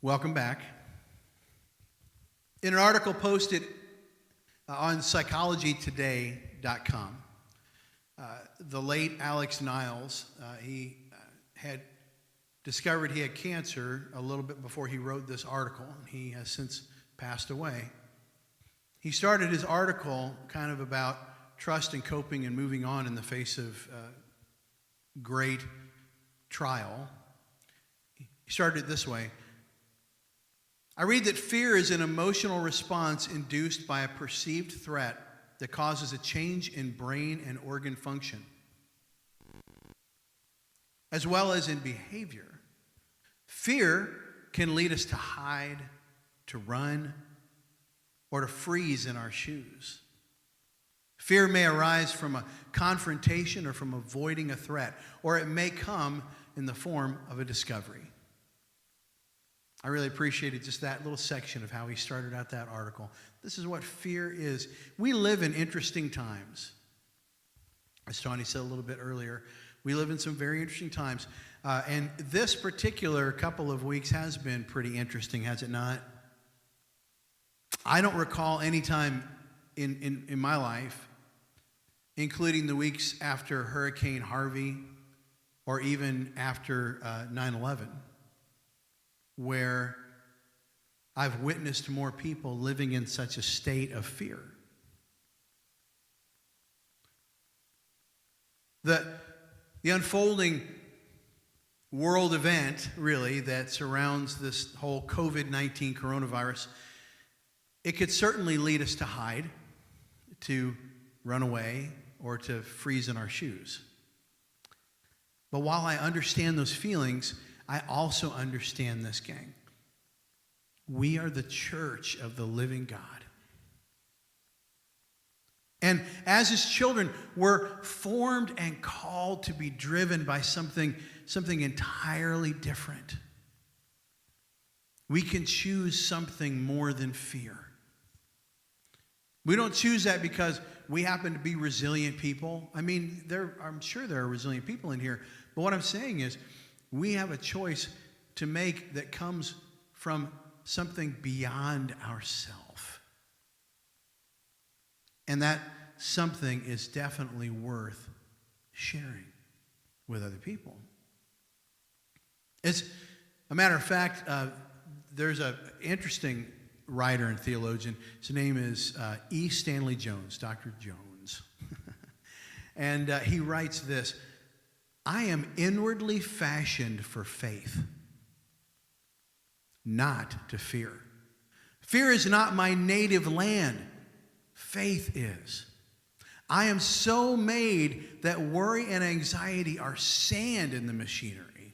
Welcome back. In an article posted on psychologytoday.com, the late Alex Niles, he had discovered he had cancer a little bit before he wrote this article. He has since passed away. He started his article kind of about trust and coping and moving on in the face of great trial. He started it this way. I read that fear is an emotional response induced by a perceived threat that causes a change in brain and organ function, as well as in behavior. Fear can lead us to hide, to run, or to freeze in our shoes. Fear may arise from a confrontation or from avoiding a threat, or it may come in the form of a discovery. I really appreciated just that little section of how he started out that article. This is what fear is. We live in interesting times. As Tony said a little bit earlier, we live in some very interesting times. And this particular couple of weeks has been pretty interesting, has it not? I don't recall any time in my life, including the weeks after Hurricane Harvey or even after 9/11, where I've witnessed more people living in such a state of fear. The unfolding world event, really, that surrounds this whole COVID-19 coronavirus, it could certainly lead us to hide, to run away, or to freeze in our shoes. But while I understand those feelings, I also understand this, gang. We are the church of the living God. And as his children, we're formed and called to be driven by something entirely different. We can choose something more than fear. We don't choose that because we happen to be resilient people. I mean, I'm sure there are resilient people in here. But what I'm saying is, we have a choice to make that comes from something beyond ourselves. And that something is definitely worth sharing with other people. As a matter of fact, there's an interesting writer and theologian. His name is E. Stanley Jones, Dr. Jones. And he writes this: I am inwardly fashioned for faith, not to fear. Fear is not my native land. Faith is. I am so made that worry and anxiety are sand in the machinery.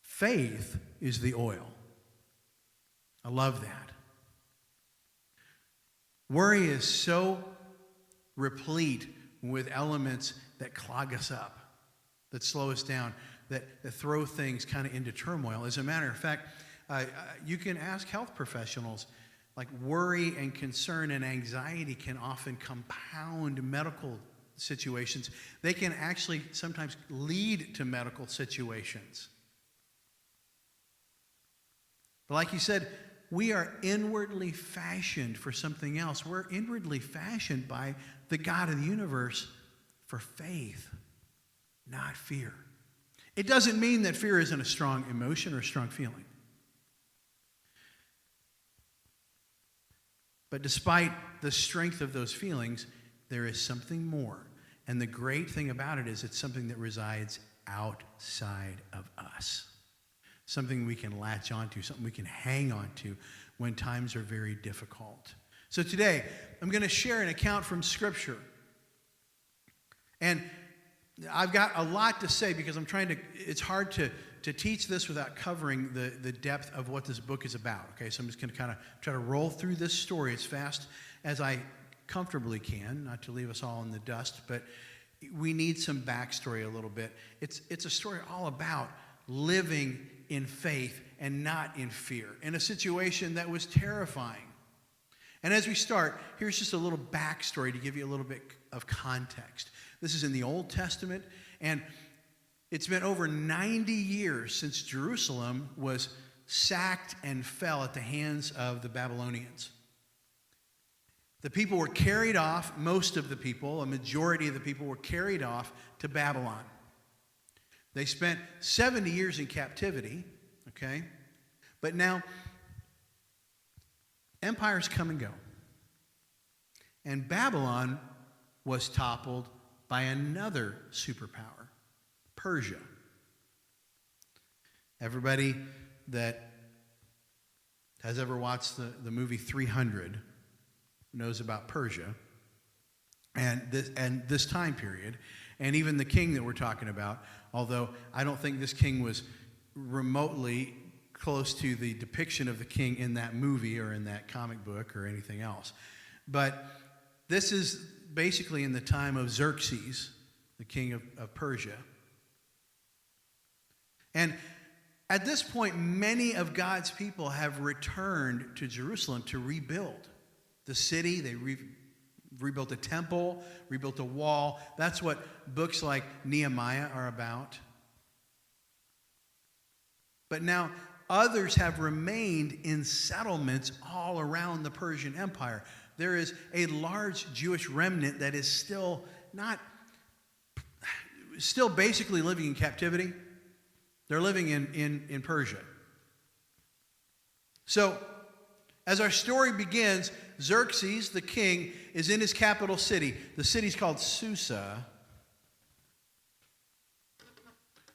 Faith is the oil. I love that. Worry is so replete with elements that clog us up, that slow us down, that throw things kind of into turmoil. As a matter of fact, you can ask health professionals, like worry and concern and anxiety can often compound medical situations. They can actually sometimes lead to medical situations. But like you said, we are inwardly fashioned for something else. We're inwardly fashioned by the God of the universe for faith, not fear. It doesn't mean that fear isn't a strong emotion or a strong feeling. But despite the strength of those feelings, there is something more. And the great thing about it is it's something that resides outside of us. Something we can latch onto, something we can hang on to when times are very difficult. So today, I'm going to share an account from Scripture. And I've got a lot to say because it's hard to teach this without covering the depth of what this book is about. Okay, so I'm just going to kind of try to roll through this story as fast as I comfortably can, not to leave us all in the dust, but we need some backstory a little bit. It's a story all about living in faith and not in fear, in a situation that was terrifying. And as we start, here's just a little backstory to give you a little bit of context. This is in the Old Testament, and it's been over 90 years since Jerusalem was sacked and fell at the hands of the Babylonians. The people were carried off, most of the people, a majority of the people were carried off to Babylon. They spent 70 years in captivity, okay? But now, empires come and go. And Babylon was toppled by another superpower, Persia. Everybody that has ever watched the movie 300 knows about Persia and this time period, and even the king that we're talking about, although I don't think this king was remotely close to the depiction of the king in that movie or in that comic book or anything else. But this is basically in the time of Xerxes, the king of Persia. And at this point, many of God's people have returned to Jerusalem to rebuild the city. They rebuilt a temple, rebuilt a wall. That's what books like Nehemiah are about. But now others have remained in settlements all around the Persian Empire. There is a large Jewish remnant that is still basically living in captivity. They're living in Persia. So, as our story begins, Xerxes, the king, is in his capital city. The city's called Susa.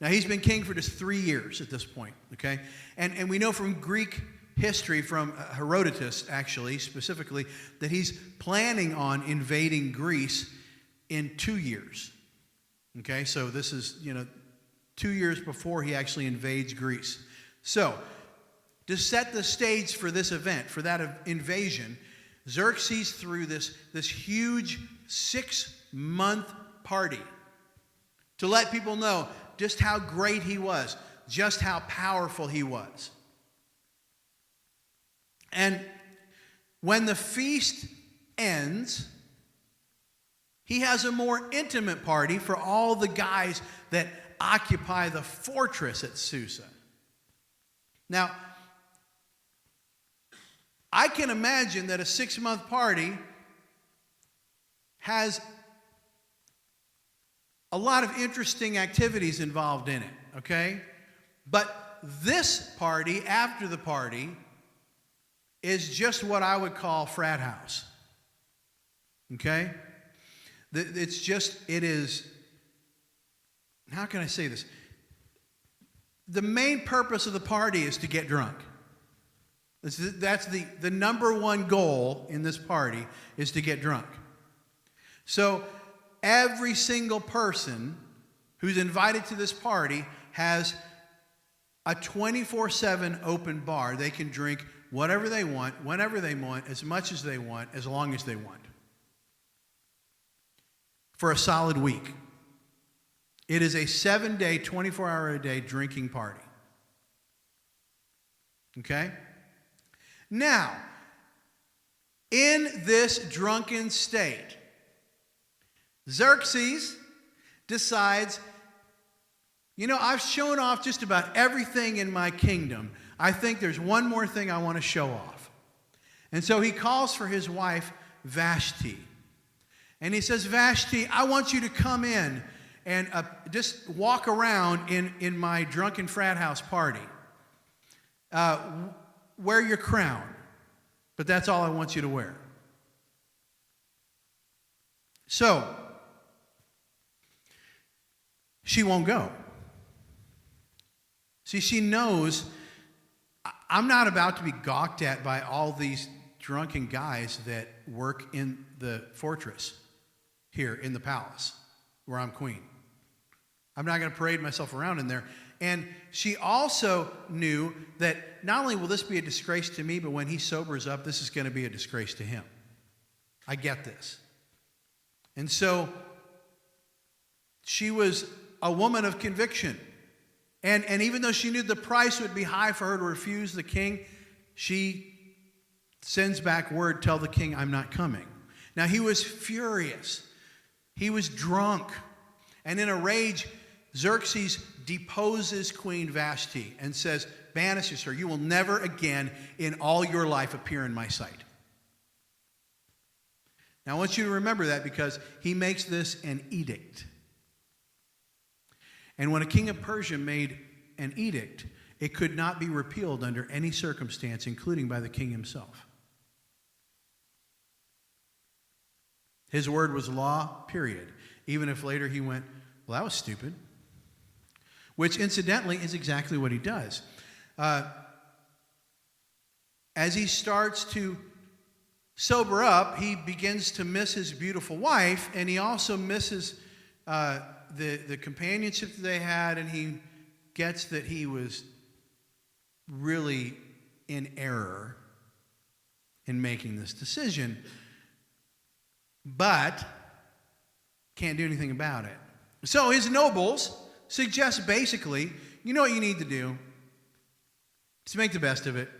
Now, he's been king for just 3 years at this point, okay? And we know from Greek history, from Herodotus, actually, specifically, that he's planning on invading Greece in 2 years. Okay, so this is, 2 years before he actually invades Greece. So, to set the stage for this event, for that invasion, Xerxes threw this huge 6-month party to let people know just how great he was, just how powerful he was. And when the feast ends, he has a more intimate party for all the guys that occupy the fortress at Susa. Now, I can imagine that a 6-month party has a lot of interesting activities involved in it, okay? But this party, after the party, is just what I would call frat house, okay? It is, how can I say this? The main purpose of the party is to get drunk. That's the number one goal in this party, is to get drunk. So every single person who's invited to this party has a 24/7 open bar. They can drink whatever they want, whenever they want, as much as they want, as long as they want. For a solid week. It is a 7-day, 24-hour-a-day drinking party. Okay? Now, in this drunken state, Xerxes decides, I've shown off just about everything in my kingdom. I think there's one more thing I want to show off. And so he calls for his wife, Vashti. And he says, Vashti, I want you to come in and just walk around in my drunken frat house party. Wear your crown, but that's all I want you to wear. So, she won't go. See, she knows I'm not about to be gawked at by all these drunken guys that work in the fortress here in the palace where I'm queen. I'm not going to parade myself around in there. And she also knew that not only will this be a disgrace to me, but when he sobers up, this is going to be a disgrace to him. I get this. And so she was a woman of conviction. And even though she knew the price would be high for her to refuse the king, she sends back word, tell the king I'm not coming. Now he was furious. He was drunk. And in a rage, Xerxes deposes Queen Vashti and says, banishes her. You will never again in all your life appear in my sight. Now I want you to remember that because he makes this an edict. And when a king of Persia made an edict, it could not be repealed under any circumstance, including by the king himself. His word was law, period. Even if later he went, well, that was stupid. Which, incidentally, is exactly what he does. As he starts to sober up, he begins to miss his beautiful wife, and he also misses the companionship that they had, and he gets that he was really in error in making this decision, but can't do anything about it. So his nobles suggest basically, you know what you need to do to make the best of it?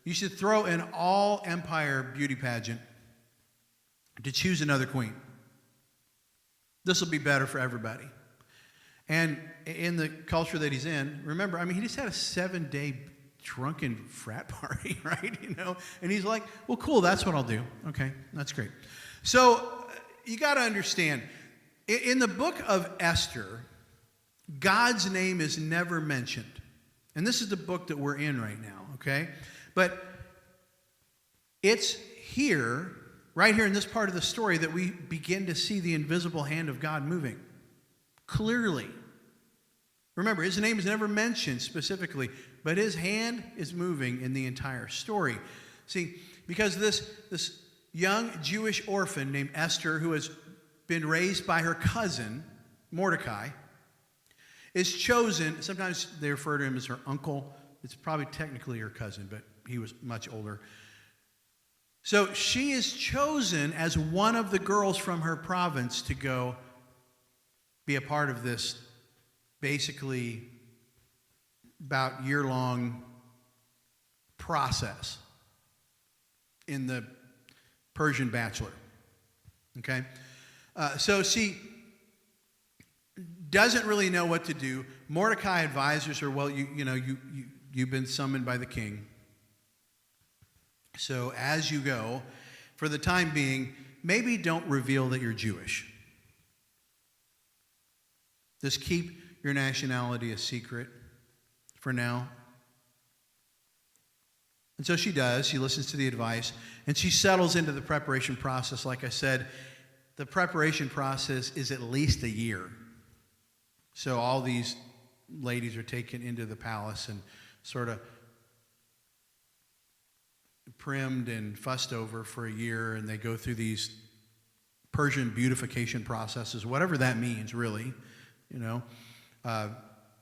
You should throw an all-empire beauty pageant to choose another queen. This will be better for everybody. And in the culture that he's in, remember, I mean, he just had a 7-day drunken frat party, right? You know, and he's like, well, cool, that's what I'll do. Okay, that's great. So you got to understand, in the book of Esther, God's name is never mentioned. And this is the book that we're in right now, okay? But it's here, right here in this part of the story, that we begin to see the invisible hand of God moving clearly. Remember, his name is never mentioned specifically, but his hand is moving in the entire story. See, because this young Jewish orphan named Esther, who has been raised by her cousin, Mordecai, is chosen. Sometimes they refer to him as her uncle. It's probably technically her cousin, but he was much older. So she is chosen as one of the girls from her province to go be a part of this basically about year-long process in the Persian Bachelor. Okay? So she doesn't really know what to do. Mordecai advises her, well, you've been summoned by the king. So as you go, for the time being, maybe don't reveal that you're Jewish. Just keep your nationality a secret for now. And so she does. She listens to the advice, and she settles into the preparation process. Like I said, the preparation process is at least a year. So all these ladies are taken into the palace and sort of primmed and fussed over for a year, and they go through these Persian beautification processes, whatever that means, really, you know.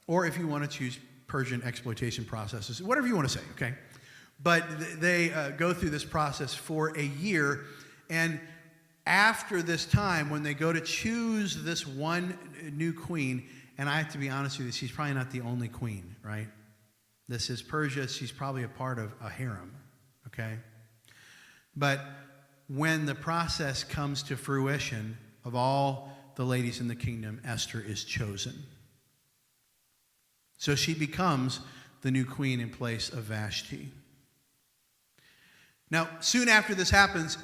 Or if you want to choose Persian exploitation processes, whatever you want to say, okay? But they go through this process for a year, and after this time, when they go to choose this one new queen, and I have to be honest with you, she's probably not the only queen, right? This is Persia. She's probably a part of a harem, okay? But when the process comes to fruition, of all the ladies in the kingdom, Esther is chosen. So she becomes the new queen in place of Vashti. Now, soon after this happens,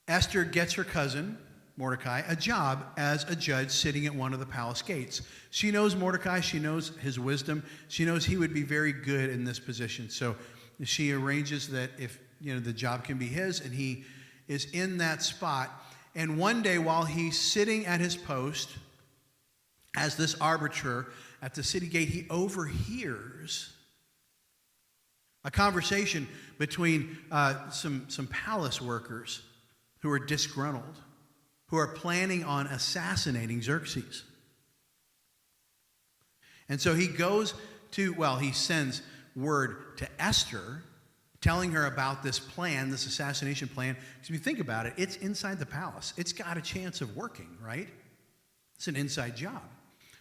Esther gets her cousin, Mordecai, a job as a judge sitting at one of the palace gates. She knows Mordecai. She knows his wisdom. She knows he would be very good in this position. So she arranges that if the job can be his, and he is in that spot. And one day, while he's sitting at his post as this arbiter at the city gate, he overhears a conversation between some palace workers who are disgruntled, who are planning on assassinating Xerxes. And so he he sends word to Esther, telling her about this plan, this assassination plan. Because if you think about it, it's inside the palace. It's got a chance of working, right? It's an inside job.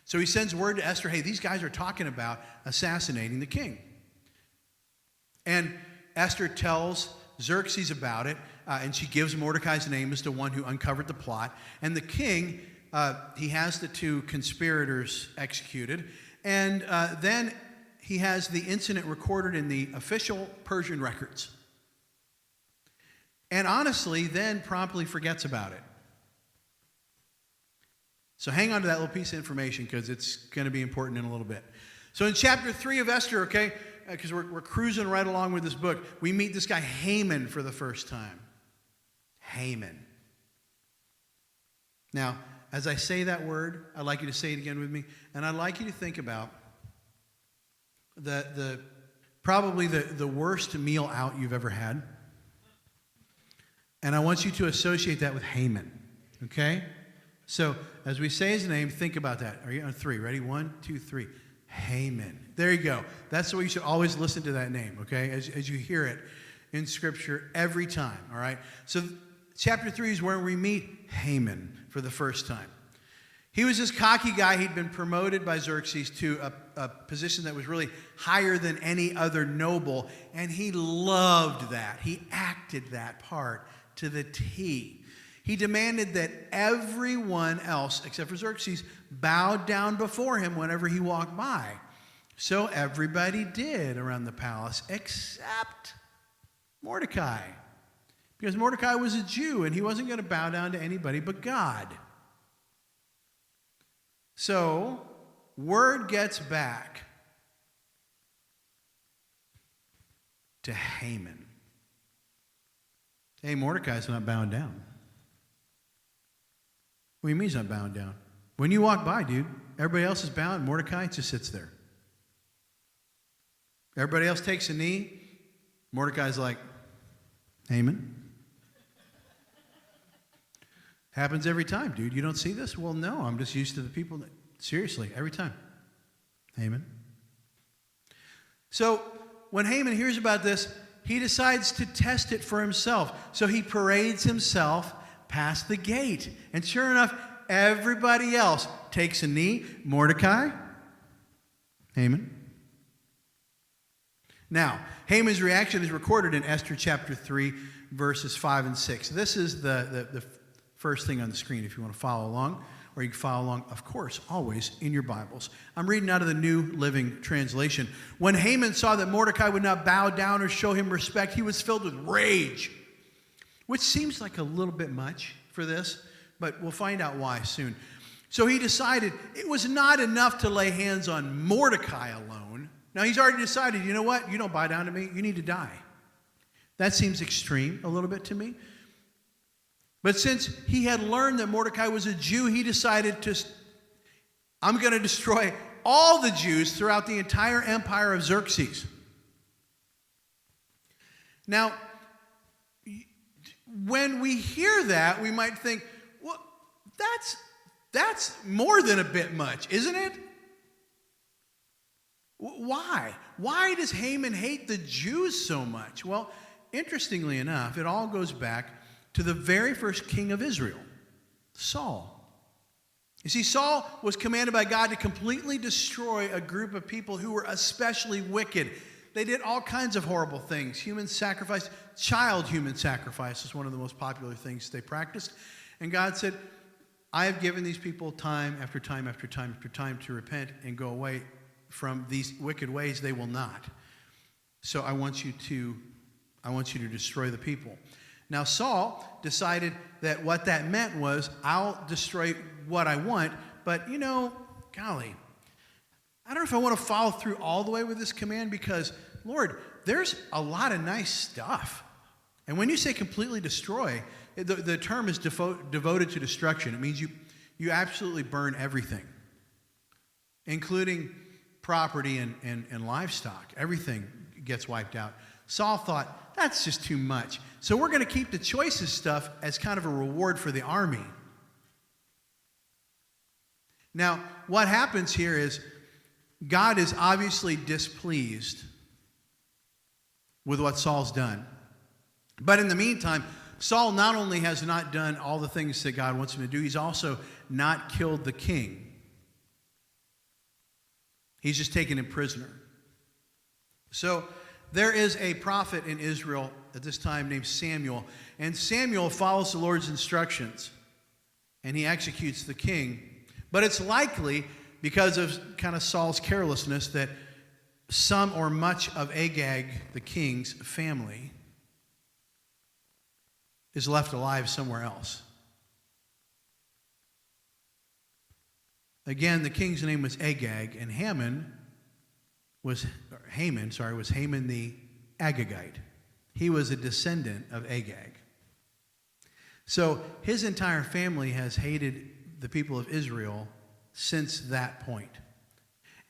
So he sends word to Esther, hey, these guys are talking about assassinating the king. And Esther tells Xerxes about it, and she gives Mordecai's name as the one who uncovered the plot. And the king, he has the two conspirators executed, And then he has the incident recorded in the official Persian records. And honestly, then promptly forgets about it. So hang on to that little piece of information because it's going to be important in a little bit. So in chapter 3 of Esther, okay, because we're cruising right along with this book, we meet this guy Haman for the first time. Haman. Now, as I say that word, I'd like you to say it again with me, and I'd like you to think about probably the worst meal out you've ever had. And I want you to associate that with Haman, okay? So as we say his name, think about that. Are you on 3? Ready? 1, 2, 3. Haman. There you go. That's the way you should always listen to that name, okay? As you hear it in Scripture every time, all right? So chapter 3 is where we meet Haman for the first time. He was this cocky guy. He'd been promoted by Xerxes to a position that was really higher than any other noble, and he loved that. He acted that part to the T. He demanded that everyone else, except for Xerxes, bowed down before him whenever he walked by. So everybody did around the palace, except Mordecai. Because Mordecai was a Jew, and he wasn't going to bow down to anybody but God. So, word gets back to Haman. Hey, Mordecai's not bowing down. What do you mean he's not bowing down? When you walk by, dude, everybody else is bowing. Mordecai just sits there. Everybody else takes a knee. Mordecai's like, Haman. Happens every time, dude. You don't see this? Well, no. I'm just used to the people. Seriously, every time. Haman. So when Haman hears about this, he decides to test it for himself. So he parades himself past the gate. And sure enough, everybody else takes a knee. Mordecai, Haman. Now, Haman's reaction is recorded in Esther chapter 3, verses 5 and 6. This is the first thing on the screen if you want to follow along, or you can follow along, of course, always in your Bibles. I'm reading out of the New Living Translation. When Haman saw that Mordecai would not bow down or show him respect, he was filled with rage, which seems like a little bit much for this, but we'll find out why soon. So he decided it was not enough to lay hands on Mordecai alone. Now he's already decided, you know what? You don't bow down to me, you need to die. That seems extreme a little bit to me. But since he had learned that Mordecai was a Jew, he decided I'm going to destroy all the Jews throughout the entire empire of Xerxes. Now, when we hear that, we might think, well, that's more than a bit much, isn't it? Why? Why does Haman hate the Jews so much? Well, interestingly enough, it all goes back to the very first king of Israel, Saul. You see, Saul was commanded by God to completely destroy a group of people who were especially wicked. They did all kinds of horrible things. Human sacrifice, child human sacrifice is one of the most popular things they practiced. And God said, I have given these people time after time after time after time to repent and go away from these wicked ways. They will not. So I want you to destroy the people. Now, Saul decided that what that meant was, I'll destroy what I want, but, golly, I don't know if I want to follow through all the way with this command because, Lord, there's a lot of nice stuff. And when you say completely destroy, the term is devoted to destruction. It means you absolutely burn everything, including property and livestock. Everything gets wiped out. Saul thought, that's just too much. So we're going to keep the choicest stuff as kind of a reward for the army. Now, what happens here is God is obviously displeased with what Saul's done. But in the meantime, Saul not only has not done all the things that God wants him to do, he's also not killed the king. He's just taken him prisoner. So there is a prophet in Israel at this time named Samuel, and Samuel follows the Lord's instructions, and he executes the king. But it's likely because of kind of Saul's carelessness, that some or much of Agag, the king's family, is left alive somewhere else. Again, the king's name was Agag, and Haman was Haman the Agagite. He was a descendant of Agag. So his entire family has hated the people of Israel since that point.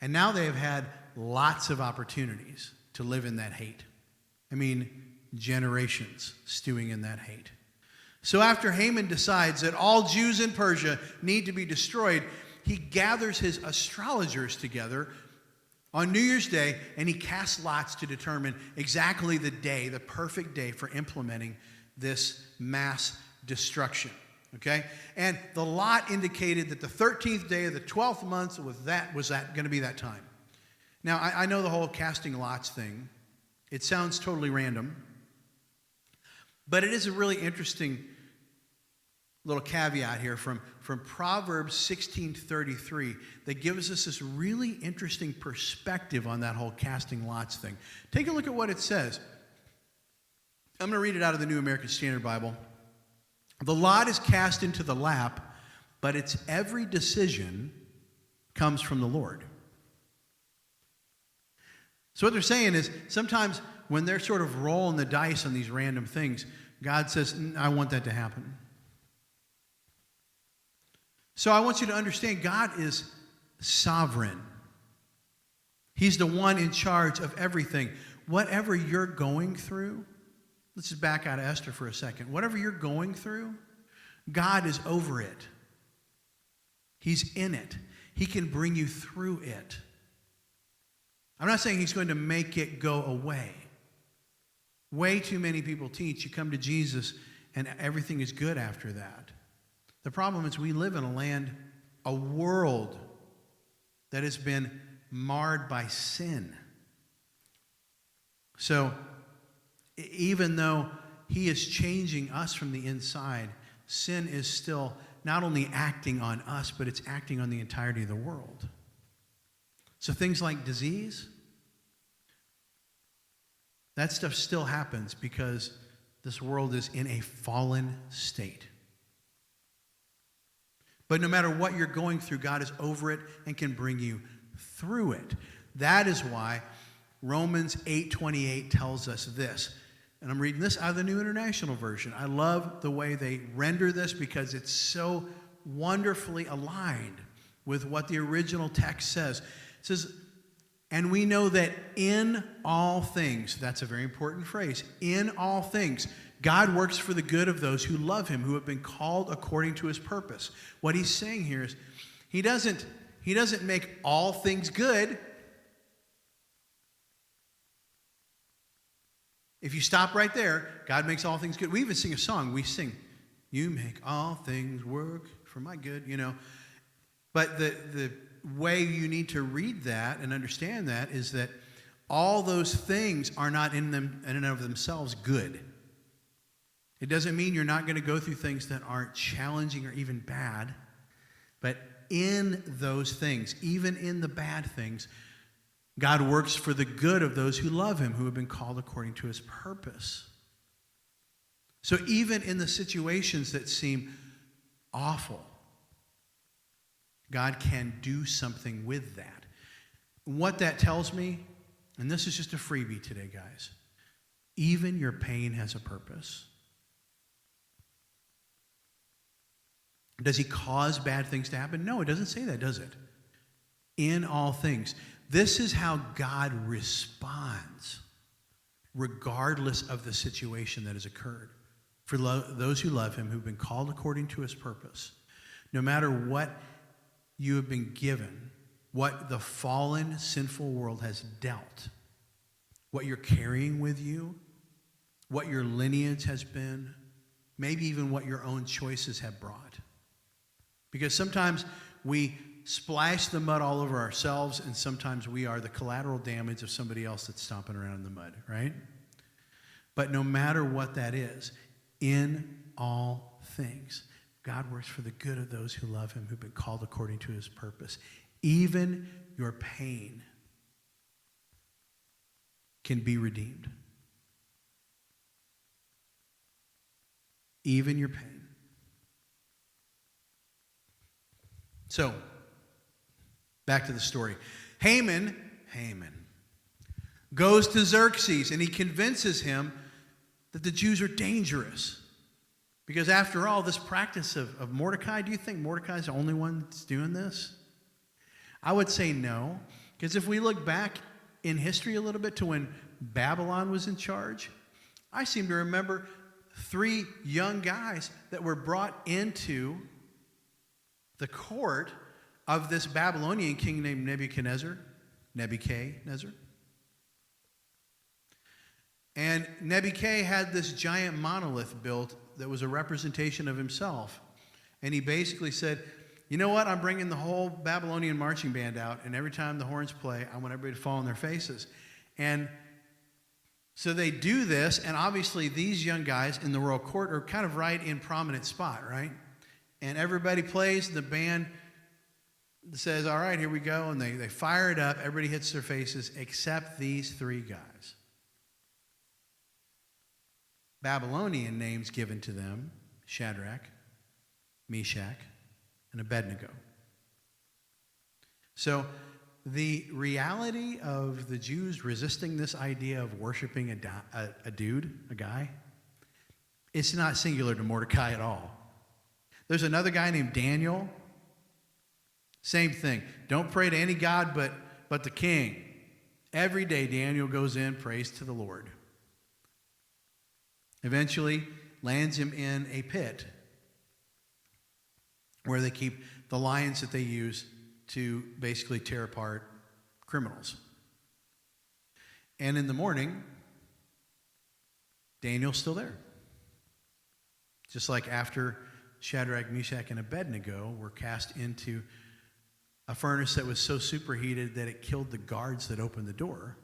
And now they have had lots of opportunities to live in that hate. I mean, generations stewing in that hate. So after Haman decides that all Jews in Persia need to be destroyed, he gathers his astrologers together on New Year's Day, and he casts lots to determine exactly the day, the perfect day for implementing this mass destruction. Okay? And the lot indicated that the 13th day of the 12th month was going to be that time. Now, I know the whole casting lots thing. It sounds totally random. But it is a really interesting little caveat here from Proverbs 16:33 that gives us this really interesting perspective on that whole casting lots thing. Take a look at what it says. I'm going to read it out of the New American Standard Bible. The lot is cast into the lap, but its every decision comes from the Lord. So what they're saying is sometimes when they're sort of rolling the dice on these random things, God says, I want that to happen. So I want you to understand God is sovereign. He's the one in charge of everything. Whatever you're going through, let's just back out of Esther for a second. Whatever you're going through, God is over it. He's in it. He can bring you through it. I'm not saying he's going to make it go away. Way too many people teach you come to Jesus and everything is good after that. The problem is we live in a land, a world that has been marred by sin. So even though he is changing us from the inside, sin is still not only acting on us, but it's acting on the entirety of the world. So things like disease, that stuff still happens because this world is in a fallen state. But no matter what you're going through, God is over it and can bring you through it. That is why Romans 8:28 tells us this. And I'm reading this out of the New International Version. I love the way they render this because it's so wonderfully aligned with what the original text says. It says, and we know that in all things, that's a very important phrase, in all things, God works for the good of those who love him, who have been called according to his purpose. What he's saying here is he doesn't make all things good. If you stop right there, God makes all things good. We even sing a song. We sing, you make all things work for my good, you know. But the way you need to read that and understand that is that all those things are not in and of themselves good. It doesn't mean you're not going to go through things that aren't challenging or even bad. But in those things, even in the bad things, God works for the good of those who love him, who have been called according to his purpose. So even in the situations that seem awful, God can do something with that. What that tells me, and this is just a freebie today, guys, even your pain has a purpose. Does he cause bad things to happen? No, it doesn't say that, does it? In all things. This is how God responds, regardless of the situation that has occurred. For those who love him, who've been called according to his purpose, no matter what you have been given, what the fallen, sinful world has dealt, what you're carrying with you, what your lineage has been, maybe even what your own choices have brought. Because sometimes we splash the mud all over ourselves, and sometimes we are the collateral damage of somebody else that's stomping around in the mud, right? But no matter what that is, in all things, God works for the good of those who love him, who've been called according to his purpose. Even your pain can be redeemed. Even your pain. So, back to the story. Haman goes to Xerxes and he convinces him that the Jews are dangerous. Because after all, this practice of Mordecai, do you think Mordecai's the only one that's doing this? I would say no. Because if we look back in history a little bit to when Babylon was in charge, I seem to remember 3 young guys that were brought into the court of this Babylonian king named Nebuchadnezzar. And Nebuchadnezzar had this giant monolith built that was a representation of himself. And he basically said, you know what, I'm bringing the whole Babylonian marching band out, and every time the horns play, I want everybody to fall on their faces. And so they do this, and obviously these young guys in the royal court are kind of right in prominent spot, right? And everybody plays, the band says, all right, here we go, and they fire it up, everybody hits their faces, except these 3 guys. Babylonian names given to them, Shadrach, Meshach, and Abednego. So the reality of the Jews resisting this idea of worshiping a guy, it's not singular to Mordecai at all. There's another guy named Daniel. Same thing. Don't pray to any god but the king. Every day Daniel goes in, prays to the Lord. Eventually lands him in a pit where they keep the lions that they use to basically tear apart criminals. And in the morning, Daniel's still there. Just like after Shadrach, Meshach, and Abednego were cast into a furnace that was so superheated that it killed the guards that opened the door.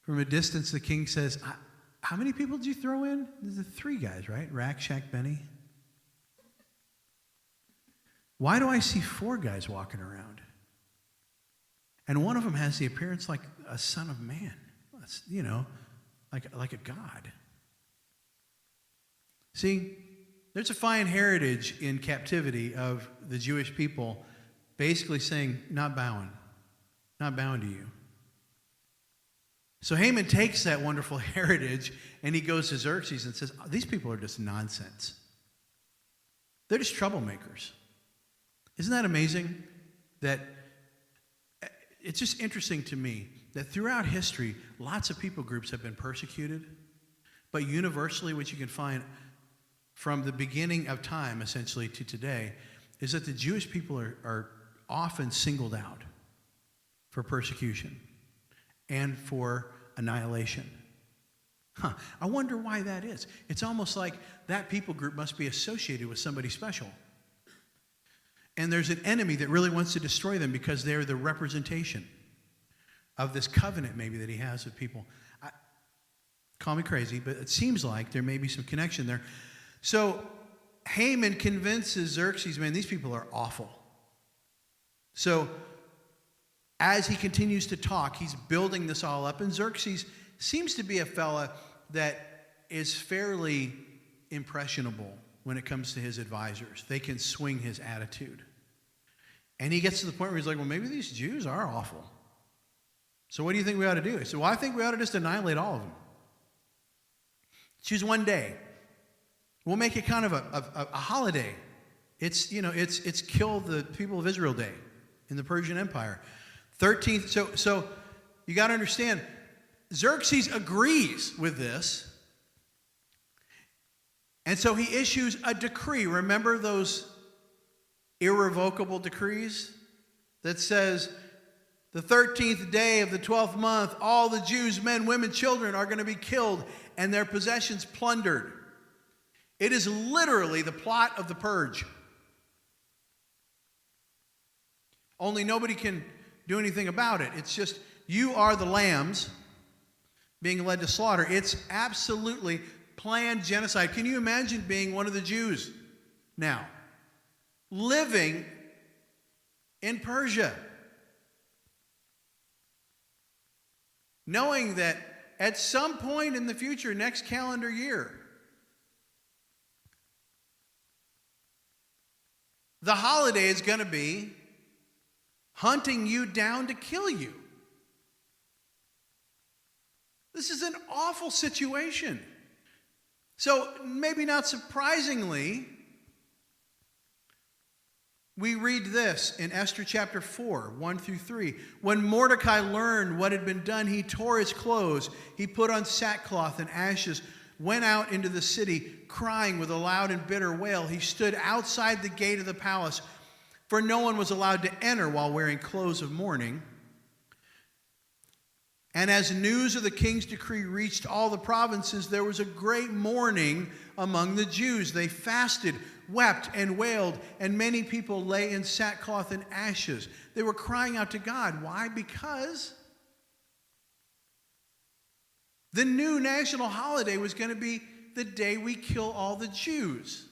From a distance, the king says, how many people did you throw in? There's 3 guys, right? Rack, Shack, Benny. Why do I see 4 guys walking around? And one of them has the appearance like a son of man. You know, like a god. See, there's a fine heritage in captivity of the Jewish people basically saying, not bowing to you. So Haman takes that wonderful heritage and he goes to Xerxes and says, these people are just nonsense. They're just troublemakers. Isn't that amazing? That it's just interesting to me that throughout history, lots of people groups have been persecuted, but universally what you can find from the beginning of time, essentially, to today, is that the Jewish people are often singled out for persecution and for annihilation. I wonder why that is. It's almost like that people group must be associated with somebody special. And there's an enemy that really wants to destroy them because they're the representation of this covenant maybe that he has with people. Call me crazy, but it seems like there may be some connection there. So Haman convinces Xerxes, man, these people are awful. So as he continues to talk, he's building this all up. And Xerxes seems to be a fella that is fairly impressionable when it comes to his advisors. They can swing his attitude. And he gets to the point where he's like, well, maybe these Jews are awful. So what do you think we ought to do? He said, well, I think we ought to just annihilate all of them. Choose one day. We'll make it kind of a holiday. It's kill the people of Israel Day in the Persian Empire. 13th, so you got to understand, Xerxes agrees with this. And so he issues a decree. Remember those irrevocable decrees that says the 13th day of the 12th month, all the Jews, men, women, children are going to be killed and their possessions plundered. It is literally the plot of the purge. Only nobody can do anything about it. It's just, you are the lambs being led to slaughter. It's absolutely planned genocide. Can you imagine being one of the Jews now? living in Persia, knowing that at some point in the future, next calendar year, the holiday is going to be hunting you down to kill you. This is an awful situation. So, maybe not surprisingly, we read this in Esther chapter 4, 1 through 3. When Mordecai learned what had been done, he tore his clothes. He put on sackcloth and ashes, went out into the city, crying with a loud and bitter wail. He stood outside the gate of the palace, for no one was allowed to enter while wearing clothes of mourning. And as news of the king's decree reached all the provinces, there was a great mourning among the Jews. They fasted, wept, and wailed, and many people lay in sackcloth and ashes. They were crying out to God. Why? Because the new national holiday was going to be the day we kill all the Jews.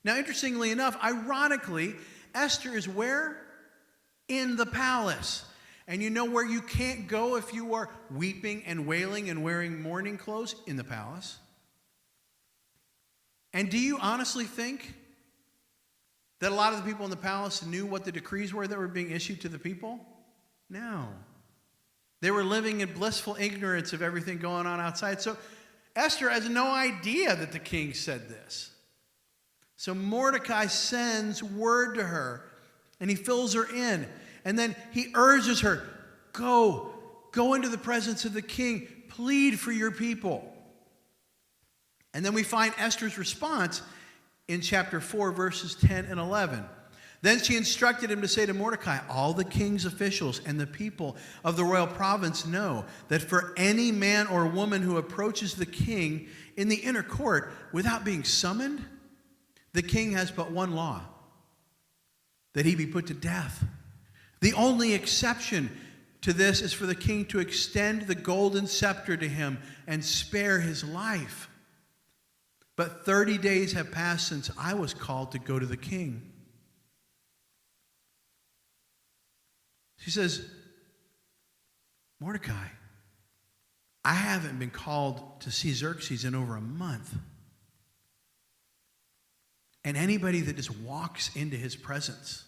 Now, interestingly enough, ironically, Esther is where? In the palace. And you know where you can't go if you are weeping and wailing and wearing mourning clothes? In the palace. And do you honestly think that a lot of the people in the palace knew what the decrees were that were being issued to the people? No. They were living in blissful ignorance of everything going on outside. So Esther has no idea that the king said this. So Mordecai sends word to her, and he fills her in. And then he urges her, go into the presence of the king, plead for your people. And then we find Esther's response in chapter 4, verses 10 and 11. Then she instructed him to say to Mordecai, all the king's officials and the people of the royal province know that for any man or woman who approaches the king in the inner court without being summoned, the king has but one law, that he be put to death. The only exception to this is for the king to extend the golden scepter to him and spare his life. But 30 days have passed since I was called to go to the king. She says, Mordecai, I haven't been called to see Xerxes in over a month. And anybody that just walks into his presence,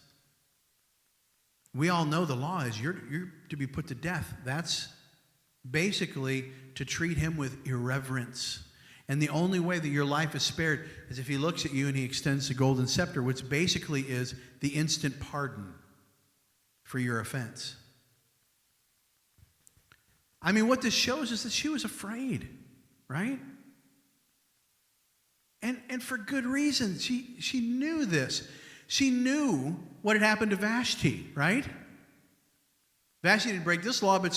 we all know the law is you're to be put to death. That's basically to treat him with irreverence. And the only way that your life is spared is if he looks at you and he extends the golden scepter, which basically is the instant pardon for your offense. I mean, what this shows is that she was afraid, right? And for good reason. She knew this. She knew what had happened to Vashti, right? Vashti didn't break this law, but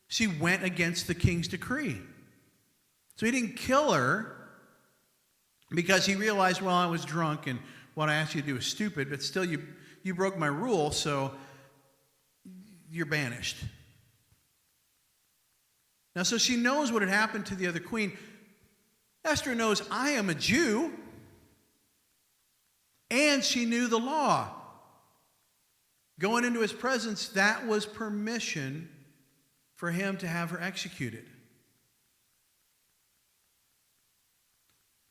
she went against the king's decree. So he didn't kill her because he realized, well, I was drunk and what I asked you to do was stupid, but still you broke my rule, so you're banished. Now, so she knows what had happened to the other queen. Esther knows I am a Jew, and she knew the law. Going into his presence, that was permission for him to have her executed.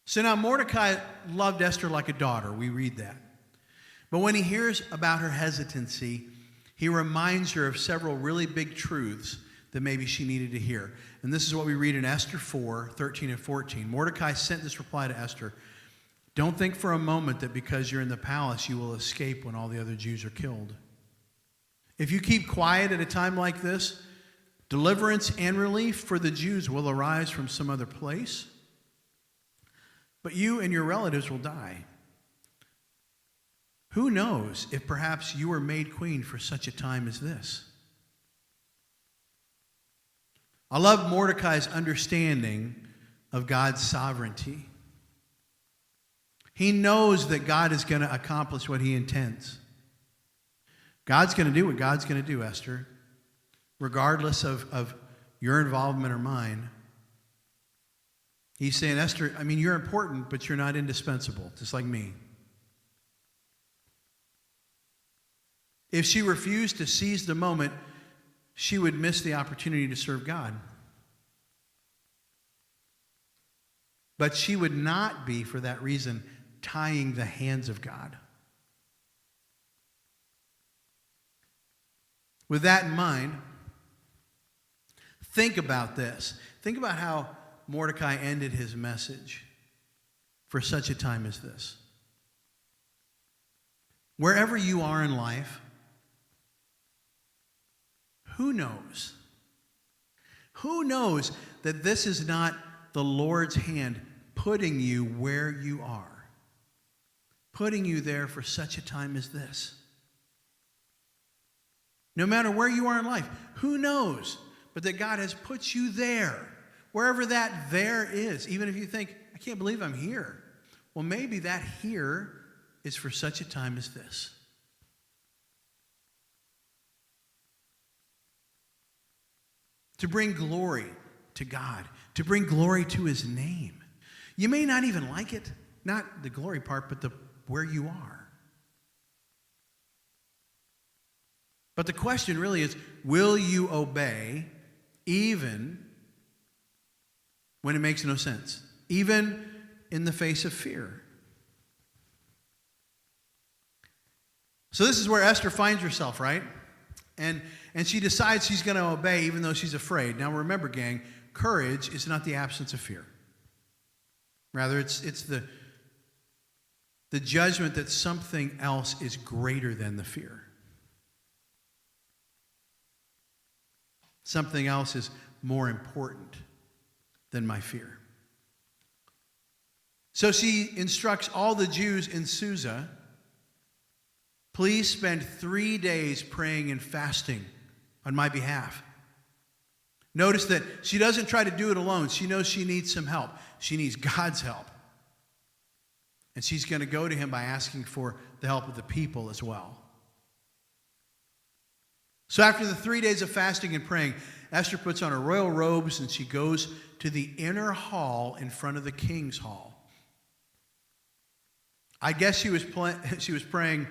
So now Mordecai loved Esther like a daughter. We read that. But when he hears about her hesitancy, he reminds her of several really big truths that maybe she needed to hear. And this is what we read in Esther 4, 13 and 14. Mordecai sent this reply to Esther. Don't think for a moment that because you're in the palace, you will escape when all the other Jews are killed. If you keep quiet at a time like this, deliverance and relief for the Jews will arise from some other place. But you and your relatives will die. Who knows if perhaps you were made queen for such a time as this? I love Mordecai's understanding of God's sovereignty. He knows that God is going to accomplish what he intends. God's going to do what God's going to do, Esther, regardless of your involvement or mine. He's saying, Esther, I mean, you're important, but you're not indispensable, just like me. If she refused to seize the moment, she would miss the opportunity to serve God. But she would not be, for that reason, tying the hands of God. With that in mind, think about this. Think about how Mordecai ended his message for such a time as this. Wherever you are in life, who knows? Who knows that this is not the Lord's hand putting you where you are, putting you there for such a time as this? No matter where you are in life, who knows but that God has put you there, wherever that there is. Even if you think, I can't believe I'm here. Well, maybe that here is for such a time as this. To bring glory to God, to bring glory to his name. You may not even like it, not the glory part, but where you are. But the question really is, will you obey even when it makes no sense? Even in the face of fear? So this is where Esther finds herself, right? And she decides she's going to obey even though she's afraid. Now remember, gang, courage is not the absence of fear. Rather, it's the judgment that something else is greater than the fear. Something else is more important than my fear. So she instructs all the Jews in Susa, please spend 3 days praying and fasting on my behalf. Notice that she doesn't try to do it alone. She knows she needs some help. She needs God's help. And she's going to go to him by asking for the help of the people as well. So after the 3 days of fasting and praying, Esther puts on her royal robes and she goes to the inner hall in front of the king's hall. I guess she was praying,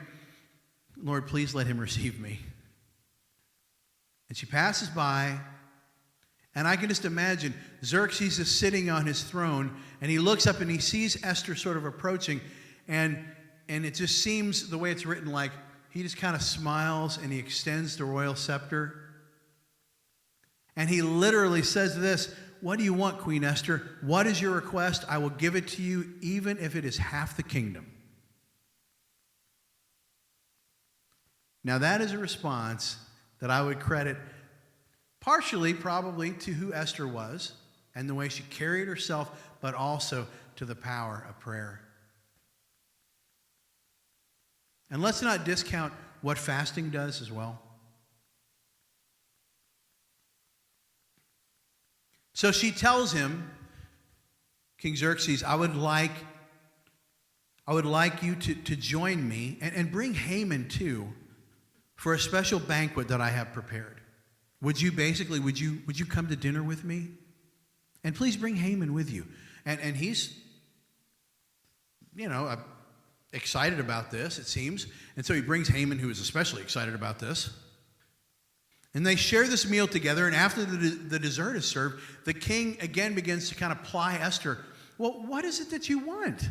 Lord, please let him receive me. And she passes by, and I can just imagine Xerxes is sitting on his throne, and he looks up and he sees Esther sort of approaching, and it just seems, the way it's written, like he just kind of smiles and he extends the royal scepter. And he literally says this, what do you want, Queen Esther? What is your request? I will give it to you, even if it is half the kingdom. Now that is a response that I would credit partially probably to who Esther was and the way she carried herself, but also to the power of prayer. And let's not discount what fasting does as well. So she tells him, King Xerxes, I would like you to join me and bring Haman too for a special banquet that I have prepared. Would you come to dinner with me? And please bring Haman with you. And he's, excited about this, it seems. And so he brings Haman, who is especially excited about this. And they share this meal together, and after the dessert is served, the king again begins to kind of ply Esther. Well, what is it that you want?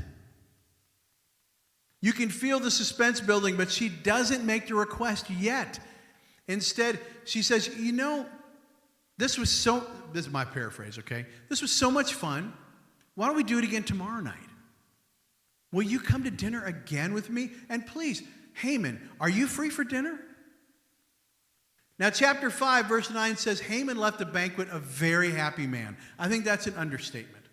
You can feel the suspense building, but she doesn't make the request yet. Instead, she says, this is my paraphrase, okay? This was so much fun. Why don't we do it again tomorrow night? Will you come to dinner again with me? And please, Haman, are you free for dinner? Now, chapter 5, verse 9 says, Haman left the banquet a very happy man. I think that's an understatement.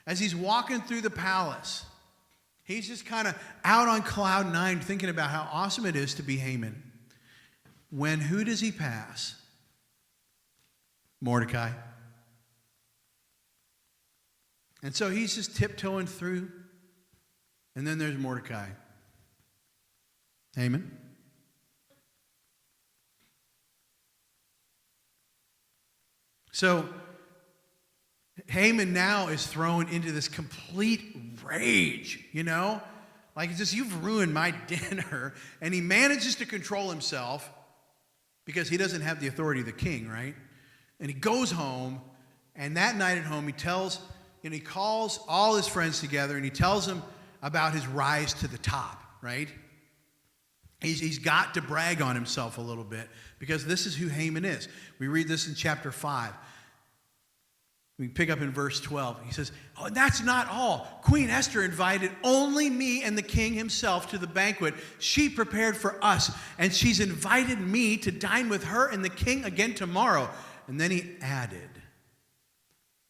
As he's walking through the palace, he's just kind of out on cloud 9 thinking about how awesome it is to be Haman. When who does he pass? Mordecai. And so he's just tiptoeing through, and then there's Mordecai. Haman. So Haman now is thrown into this complete rage, Like it's just, you've ruined my dinner. And he manages to control himself because he doesn't have the authority of the king, right? And he goes home, and that night at home, he calls all his friends together, and he tells them about his rise to the top, right? He's got to brag on himself a little bit because this is who Haman is. We read this in chapter 5. We pick up in verse 12. He says, "Oh, that's not all. Queen Esther invited only me and the king himself to the banquet she prepared for us, and she's invited me to dine with her and the king again tomorrow." And then he added,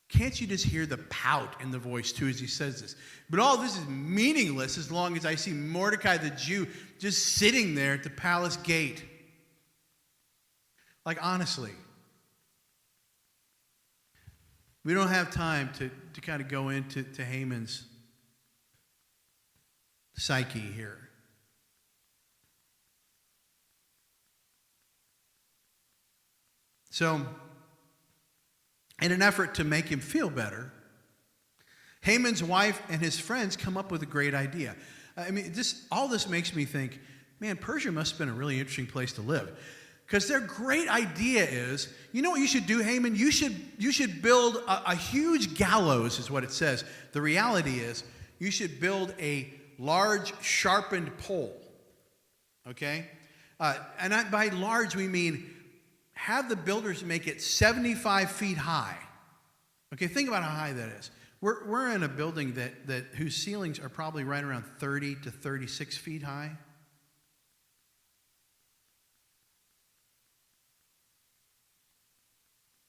can't you just hear the pout in the voice too as he says this? But all this is meaningless as long as I see Mordecai the Jew just sitting there at the palace gate. Like, honestly, we don't have time to kind of go into Haman's psyche here. So, in an effort to make him feel better, Haman's wife and his friends come up with a great idea. I mean, all this makes me think, man, Persia must have been a really interesting place to live. Because their great idea is, you know what you should do, Haman? You should build a huge gallows, is what it says. The reality is, you should build a large, sharpened pole. Okay? And by large, we mean have the builders make it 75 feet high. Okay, think about how high that is. We're in a building that whose ceilings are probably right around 30 to 36 feet high.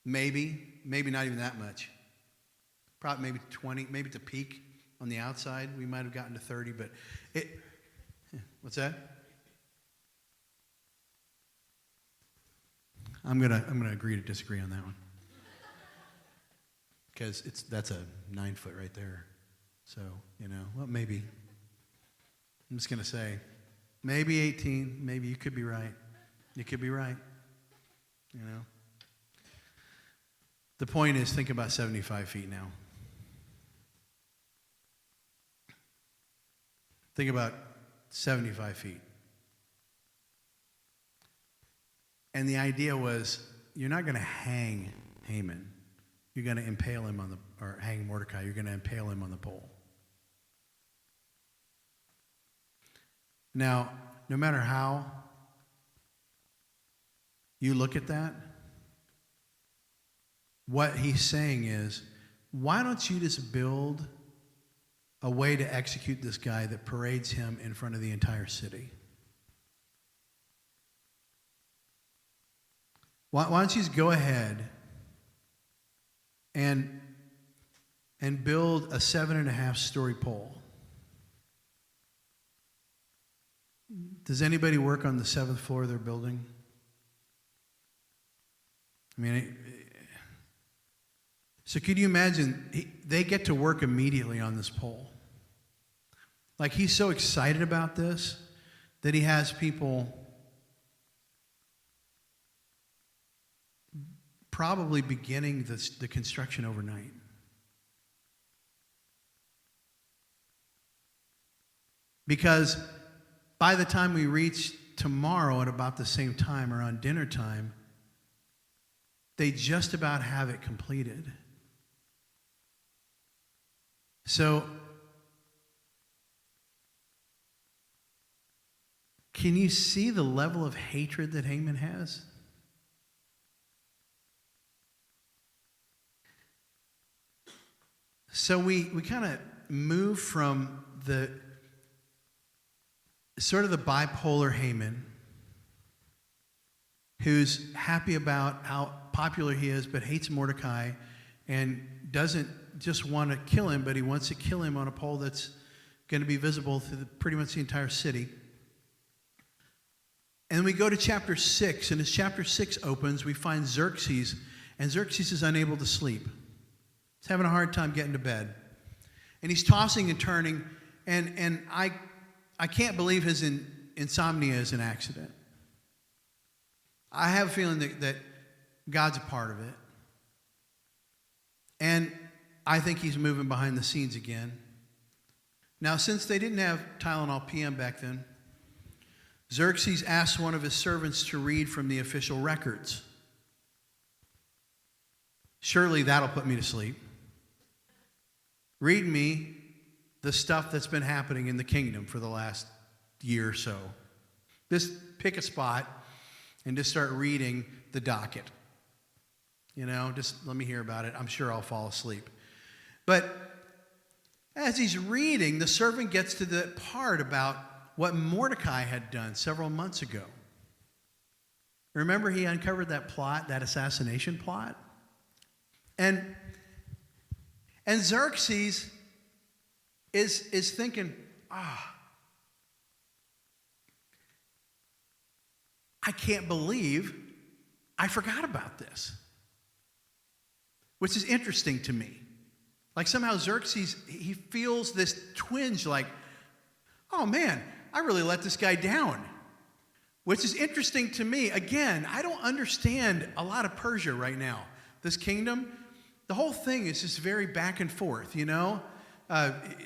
Maybe not even that much. Probably maybe 20, maybe at the peak on the outside. We might have gotten to 30, but what's that? I'm gonna agree to disagree on that one. Because that's a 9 foot right there. So, well, maybe. I'm just gonna say, maybe 18, maybe you could be right. You could be right. The point is, think about 75 feet now. Think about 75 feet. And the idea was, you're not going to hang Haman. You're going to impale him or hang Mordecai. You're going to impale him on the pole. Now, no matter how you look at that, what he's saying is, why don't you just build a way to execute this guy that parades him in front of the entire city? Why don't you just go ahead and build a 7.5-story pole? Does anybody work on the 7th floor of their building? I mean, so could you imagine, they get to work immediately on this pole. Like, he's so excited about this that he has people probably beginning the construction overnight. Because by the time we reach tomorrow at about the same time, around dinner time, they just about have it completed. So, can you see the level of hatred that Haman has? So we kind of move from the sort of the bipolar Haman, who's happy about how popular he is, but hates Mordecai and doesn't just want to kill him, but he wants to kill him on a pole that's going to be visible through pretty much the entire city. And then we go to chapter 6, and as chapter 6 opens, we find Xerxes, and Xerxes is unable to sleep. He's having a hard time getting to bed. And he's tossing and turning, and I can't believe his insomnia is an accident. I have a feeling that God's a part of it. And I think he's moving behind the scenes again. Now, since they didn't have Tylenol PM back then, Xerxes asked one of his servants to read from the official records. Surely that'll put me to sleep. Read me the stuff that's been happening in the kingdom for the last year or so. Just pick a spot and just start reading the docket. Just let me hear about it. I'm sure I'll fall asleep. But as he's reading, the servant gets to the part about what Mordecai had done several months ago. Remember, he uncovered that plot, that assassination plot? And Xerxes is thinking, I can't believe I forgot about this. Which is interesting to me. Like somehow Xerxes, he feels this twinge like, oh man, I really let this guy down. Which is interesting to me. Again, I don't understand a lot of Persia right now. This kingdom, the whole thing is just very back and forth,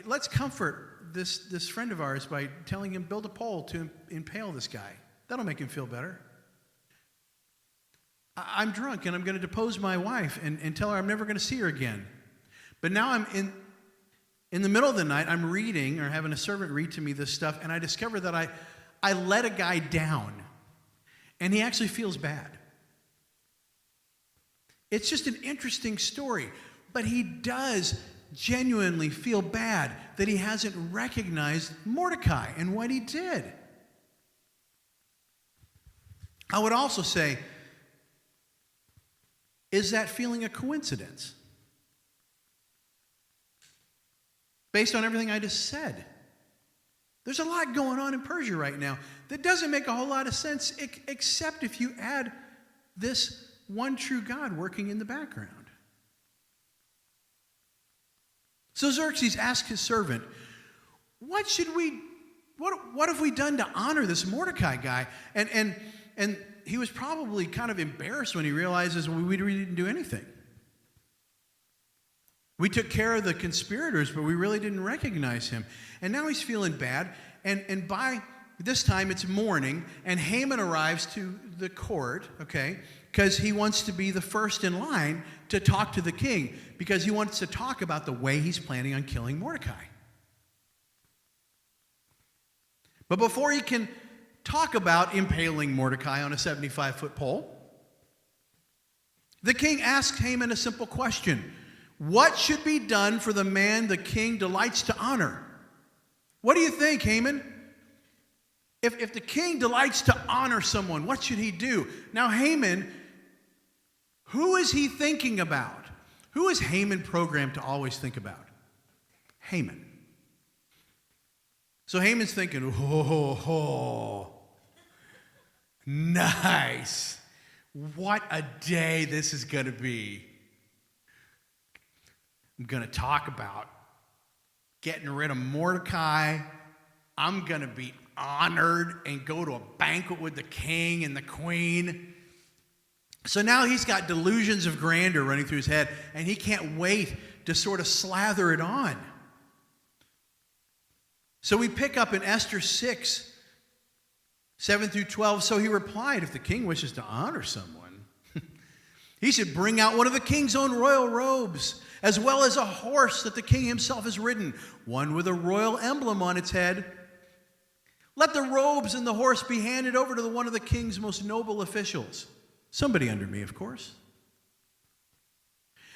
Let's comfort this friend of ours by telling him, build a pole to impale this guy. That'll make him feel better. I'm drunk and I'm going to depose my wife and tell her I'm never going to see her again. But now I'm in the middle of the night, I'm reading or having a servant read to me this stuff, and I discover that I let a guy down, and he actually feels bad. It's just an interesting story, but he does genuinely feel bad that he hasn't recognized Mordecai and what he did. I would also say, is that feeling a coincidence? Based on everything I just said. There's a lot going on in Persia right now that doesn't make a whole lot of sense, except if you add this one true God working in the background. So Xerxes asked his servant, what have we done to honor this Mordecai guy? And he was probably kind of embarrassed when he realizes we really didn't do anything. We took care of the conspirators, but we really didn't recognize him. And now he's feeling bad. And by this time, it's morning, and Haman arrives to the court, okay, because he wants to be the first in line to talk to the king, because he wants to talk about the way he's planning on killing Mordecai. But before he can talk about impaling Mordecai on a 75-foot pole, the king asks Haman a simple question. What should be done for the man the king delights to honor? What do you think, Haman? If the king delights to honor someone, what should he do? Now, Haman, who is he thinking about? Who is Haman programmed to always think about? Haman. So Haman's thinking, nice. What a day this is going to be. I'm going to talk about getting rid of Mordecai. I'm going to be honored and go to a banquet with the king and the queen. So now he's got delusions of grandeur running through his head, and he can't wait to sort of slather it on. So we pick up in Esther 6, 7 through 12. So he replied, if the king wishes to honor someone, he should bring out one of the king's own royal robes, as well as a horse that the king himself has ridden, one with a royal emblem on its head. Let the robes and the horse be handed over to one of the king's most noble officials. Somebody under me, of course.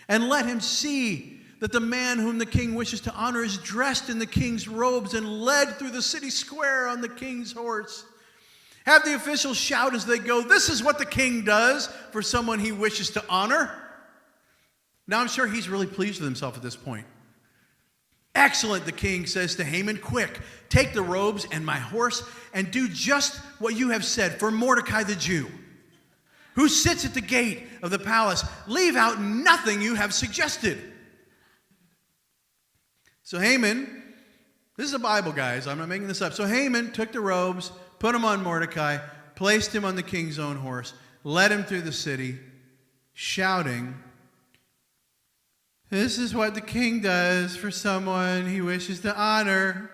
And let him see that the man whom the king wishes to honor is dressed in the king's robes and led through the city square on the king's horse. Have the officials shout as they go, this is what the king does for someone he wishes to honor. Now I'm sure he's really pleased with himself at this point. Excellent, the king says to Haman, quick, take the robes and my horse and do just what you have said for Mordecai the Jew, who sits at the gate of the palace. Leave out nothing you have suggested. So Haman, this is a Bible, guys. I'm not making this up. So Haman took the robes, put them on Mordecai, placed him on the king's own horse, led him through the city, shouting, This is what the king does for someone he wishes to honor.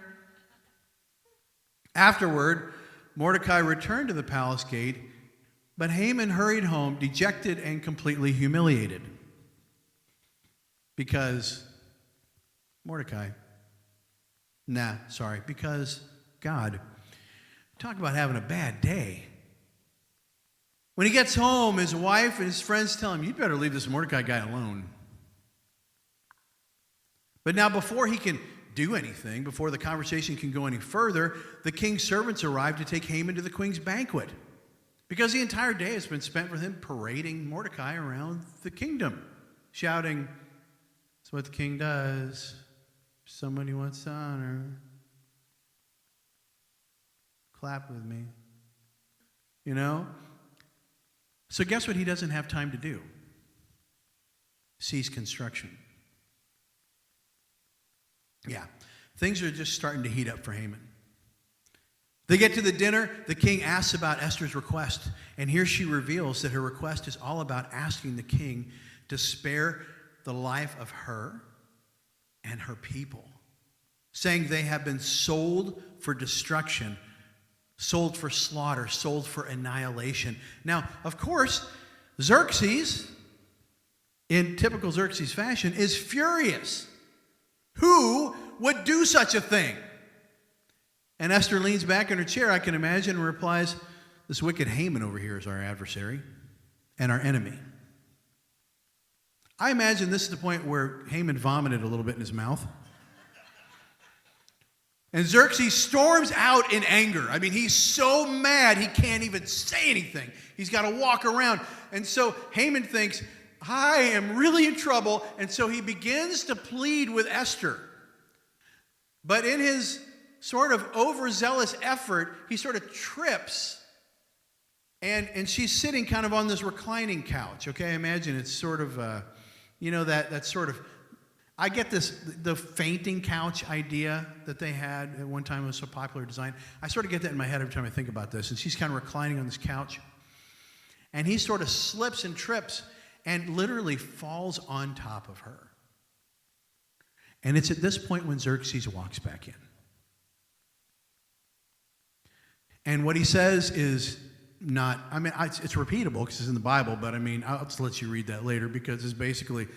Afterward, Mordecai returned to the palace gate, but Haman hurried home, dejected and completely humiliated. Because because God. Talk about having a bad day. When he gets home, his wife and his friends tell him, "You'd better leave this Mordecai guy alone." But now before he can do anything, before the conversation can go any further, the king's servants arrive to take Haman to the queen's banquet. Because the entire day has been spent with him parading Mordecai around the kingdom, shouting, "That's what the king does. Someone he wants to honor. Clap with me." You know? So guess what he doesn't have time to do? Cease construction. Yeah, things are just starting to heat up for Haman. They get to the dinner. The king asks about Esther's request. And here she reveals that her request is all about asking the king to spare the life of her and her people, saying they have been sold for destruction, sold for slaughter, sold for annihilation. Now, of course, Xerxes, in typical Xerxes fashion, is furious. Who would do such a thing? And Esther leans back in her chair, I can imagine, and replies, "This wicked Haman over here is our adversary and our enemy." I imagine this is the point where Haman vomited a little bit in his mouth. And Xerxes storms out in anger. I mean, he's so mad he can't even say anything. He's got to walk around. And so Haman thinks, I am really in trouble. And so he begins to plead with Esther. But in his sort of overzealous effort, he sort of trips. And she's sitting kind of on this reclining couch. Okay, imagine it's sort of, that sort of, I get the fainting couch idea that they had at one time. It was so popular design. I sort of get that in my head every time I think about this. And she's kind of reclining on this couch. And he sort of slips and trips and literally falls on top of her. And it's at this point when Xerxes walks back in. And what he says is not, it's repeatable because it's in the Bible, but I'll just let you read that later because it's basically,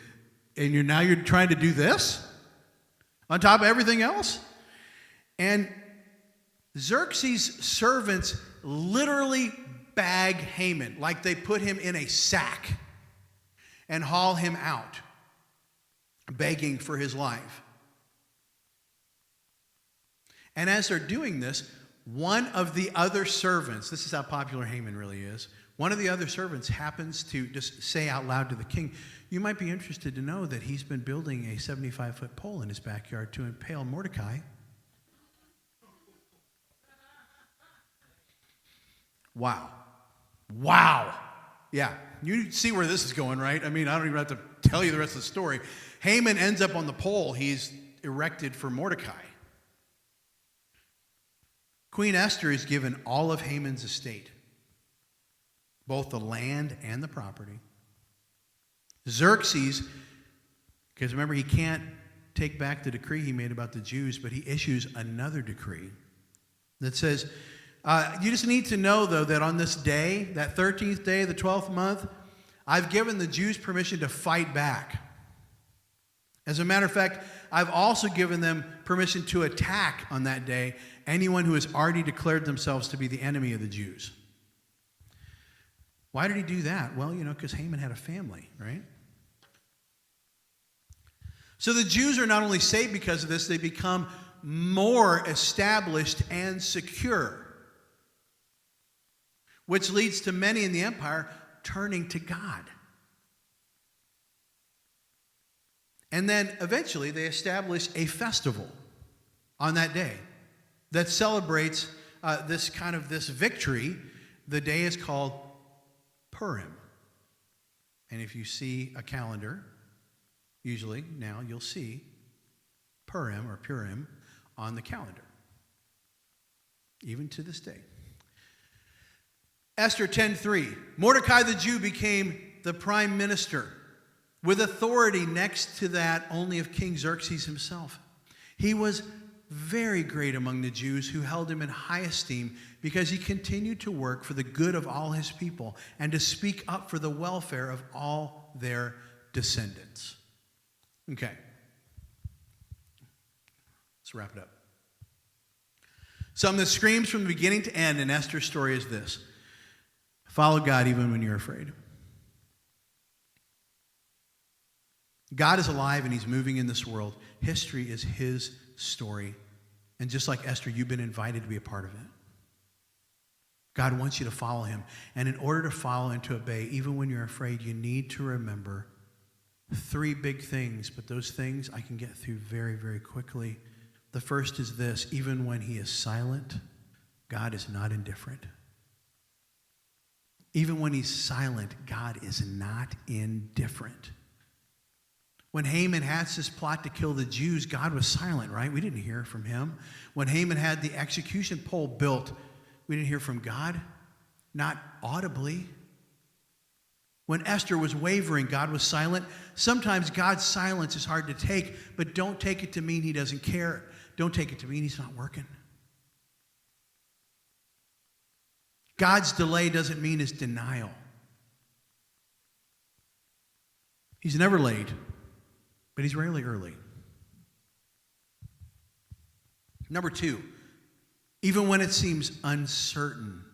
and you're trying to do this on top of everything else? And Xerxes' servants literally bag Haman, like they put him in a sack and haul him out, begging for his life. And as they're doing this, one of the other servants, this is how popular Haman really is, one of the other servants happens to just say out loud to the king, "You might be interested to know that he's been building a 75-foot pole in his backyard to impale Mordecai." Wow. Yeah, you see where this is going, right? I don't even have to tell you the rest of the story. Haman ends up on the pole he's erected for Mordecai. Queen Esther is given all of Haman's estate, both the land and the property. Xerxes, because remember, he can't take back the decree he made about the Jews, but he issues another decree that says, you just need to know, though, that on this day, that 13th day of the 12th month, I've given the Jews permission to fight back. As a matter of fact, I've also given them permission to attack on that day anyone who has already declared themselves to be the enemy of the Jews. Why did he do that? Well, because Haman had a family, right? So the Jews are not only saved because of this, they become more established and secure, which leads to many in the empire turning to God. And then eventually they establish a festival on that day that celebrates this victory. The day is called Purim. And if you see a calendar, usually now you'll see Purim on the calendar, even to this day. Esther 10:3, Mordecai the Jew became the prime minister with authority next to that only of King Xerxes himself. He was very great among the Jews who held him in high esteem because he continued to work for the good of all his people and to speak up for the welfare of all their descendants. Okay. Let's wrap it up. Something that screams from the beginning to end in Esther's story is this: follow God even when you're afraid. God is alive and he's moving in this world. History is his story. And just like Esther, you've been invited to be a part of it. God wants you to follow him. And in order to follow and to obey, even when you're afraid, you need to remember 3 big things. But those things I can get through very, very quickly. The first is this: even when he is silent, God is not indifferent. Even when he's silent, God is not indifferent. When Haman hatched this plot to kill the Jews, God was silent, right? We didn't hear from him. When Haman had the execution pole built, we didn't hear from God, not audibly. When Esther was wavering, God was silent. Sometimes God's silence is hard to take, but don't take it to mean he doesn't care. Don't take it to mean he's not working. God's delay doesn't mean his denial. He's never late, but he's rarely early. Number 2, even when it seems uncertain,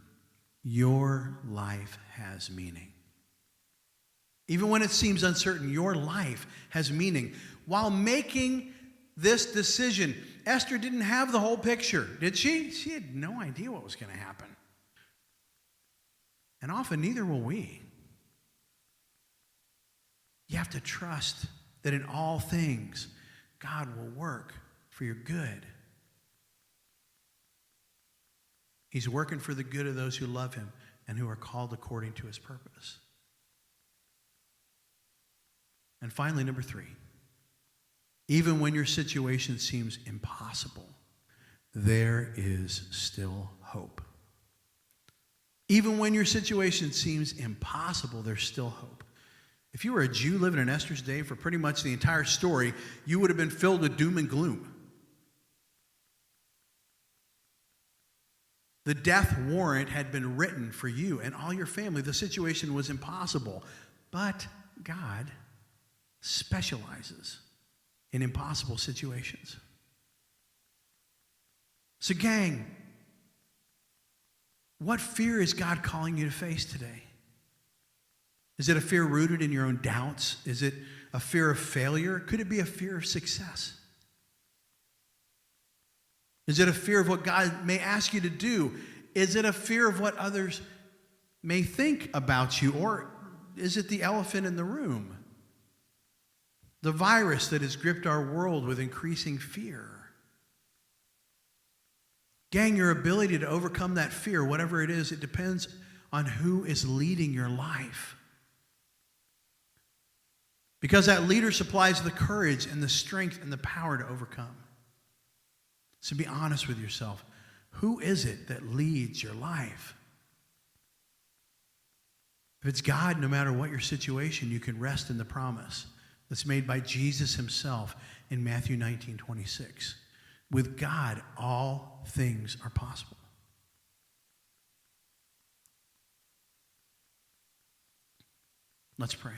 your life has meaning. Even when it seems uncertain, your life has meaning. While making this decision, Esther didn't have the whole picture, did she? She had no idea what was going to happen. And often neither will we. You have to trust that in all things, God will work for your good. He's working for the good of those who love him and who are called according to his purpose. And finally, number 3, even when your situation seems impossible, there is still hope. Even when your situation seems impossible, there's still hope. If you were a Jew living in Esther's day for pretty much the entire story, you would have been filled with doom and gloom. The death warrant had been written for you and all your family. The situation was impossible. But God specializes in impossible situations. So, gang, what fear is God calling you to face today? Is it a fear rooted in your own doubts? Is it a fear of failure? Could it be a fear of success? Is it a fear of what God may ask you to do? Is it a fear of what others may think about you? Or is it the elephant in the room? The virus that has gripped our world with increasing fear. Gang, your ability to overcome that fear, whatever it is, it depends on who is leading your life. Because that leader supplies the courage and the strength and the power to overcome. So be honest with yourself. Who is it that leads your life? If it's God, no matter what your situation, you can rest in the promise that's made by Jesus himself in Matthew 19:26. With God, all things are possible. Let's pray.